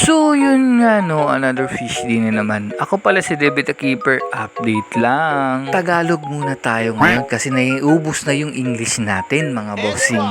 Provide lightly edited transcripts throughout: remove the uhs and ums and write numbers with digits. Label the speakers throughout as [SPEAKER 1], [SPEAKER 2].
[SPEAKER 1] So yun nga no, another fish din na naman. Ako pala si David the Keeper, update lang. Tagalog muna tayo ngayon kasi naiubos na yung English natin mga bossing.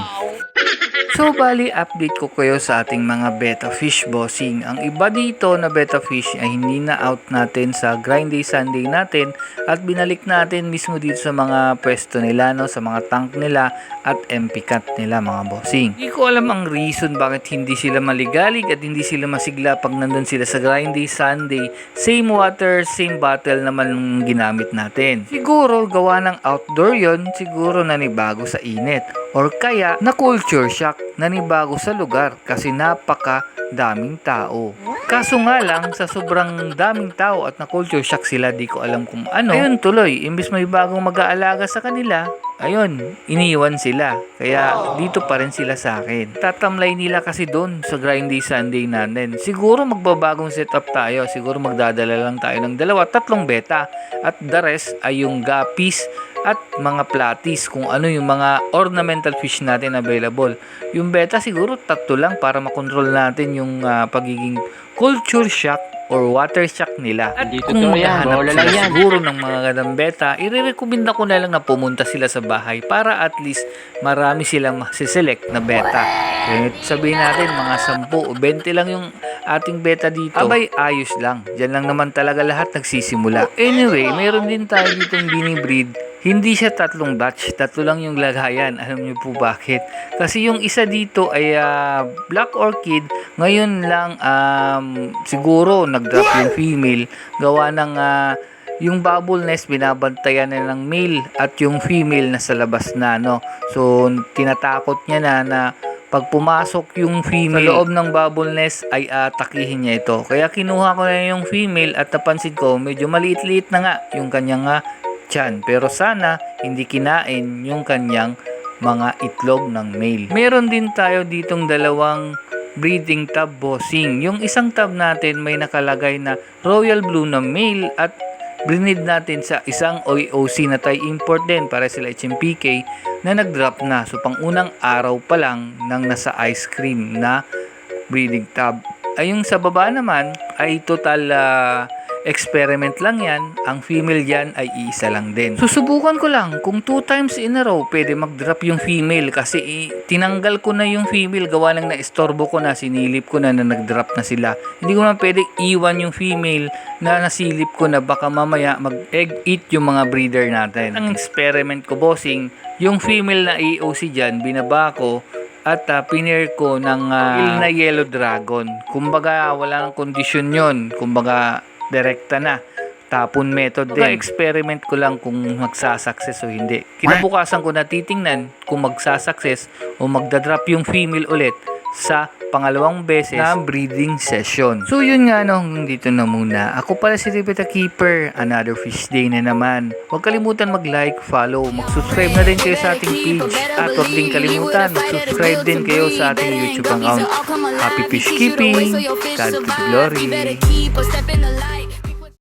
[SPEAKER 1] So bali update ko kayo sa ating mga betta fish bossing. Ang iba dito na betta fish ay hindi na out natin sa grind day Sunday natin at binalik natin mismo dito sa mga pwesto nila, no, sa mga tank nila at MP cut nila mga bossing. Hindi ko alam ang reason bakit hindi sila maligalig at hindi sila masigla pag nandun sila sa grind day Sunday. Same water, same bottle naman ang ginamit natin. Siguro gawa ng outdoor yon, siguro nanibago sa init. Or kaya na culture shock, nanibago sa lugar kasi napaka daming tao. Kaso nga lang sa sobrang daming tao at na culture shock sila, di ko alam kung ano. Ayun tuloy, imbis may bagong mag-aalaga sa kanila, ayun, iniwan sila. Kaya dito pa rin sila sa akin. Tatamlay nila kasi doon sa grind day Sunday natin. Siguro magbabagong setup tayo. Siguro magdadala lang tayo ng 2-3 beta. At the rest ay yung guppies at mga platies, kung ano yung mga ornamental fish natin available. Yung beta siguro 3 lang para makontrol natin yung pagiging culture shock or water shock nila. At kung maghahanap sila siguro ng mga gandang beta, irerekomenda ko na lang na pumunta sila sa bahay para at least marami silang masiselect na beta. Kaya sabihin natin mga 10 o 20 lang yung ating beta dito. Abay, ayos lang. Diyan lang naman talaga lahat nagsisimula. Anyway, mayroon din tayo ditong binibreed. Hindi siya 3 batch, 3 lang yung lagayan. Alam niyo po bakit? Kasi yung isa dito ay Black Orchid. Ngayon lang siguro nag-drop yung female. Gawa ng yung bubble nest binabantayan na ng male at yung female nasa labas na, no. So tinatakot niya na pag pumasok yung female sa loob ng bubble nest ay atakihin niya ito. Kaya kinuha ko na yung female at napansin ko medyo maliit-liit na nga yung kanyang tiyan. Pero sana hindi kinain yung kanyang mga itlog ng male. Meron din tayo ditong 2 breeding tub bossing. Yung isang tub natin may nakalagay na royal blue na male at brinid natin sa isang OOC na Thai import din para sila HMPK na nag-drop na. So pang unang araw pa lang nang nasa ice cream na breeding tub. Ay yung sa baba naman ay total experiment lang yan. Ang female yan ay isa lang din. Susubukan ko lang kung 2 times in a row pwede mag-drop yung female kasi tinanggal ko na yung female gawa ng naistorbo ko na, sinilip ko na nag-drop na sila. Hindi ko naman pwede iwan yung female na nasilip ko na baka mamaya mag-egg eat yung mga breeder natin. Ang experiment ko bossing, yung female na AOC dyan, binaba ko at pinair ko ng na yellow dragon. Kumbaga wala nang kondisyon yon. Kumbaga direkta na. Tapon method din. Experiment ko lang kung magsasucess o hindi. Kinabukasan ko na titingnan kung magsasucess o magdadrop yung female ulit sa pangalawang beses na breeding session. So yun nga no, hanggang dito na muna. Ako pala si David the Keeper. Another fish day na naman. Huwag kalimutan mag-like, follow, mag-subscribe na din kayo sa ating page. At huwag din kalimutan, mag-subscribe din kayo sa ating YouTube account. Happy fish keeping! God to the glory!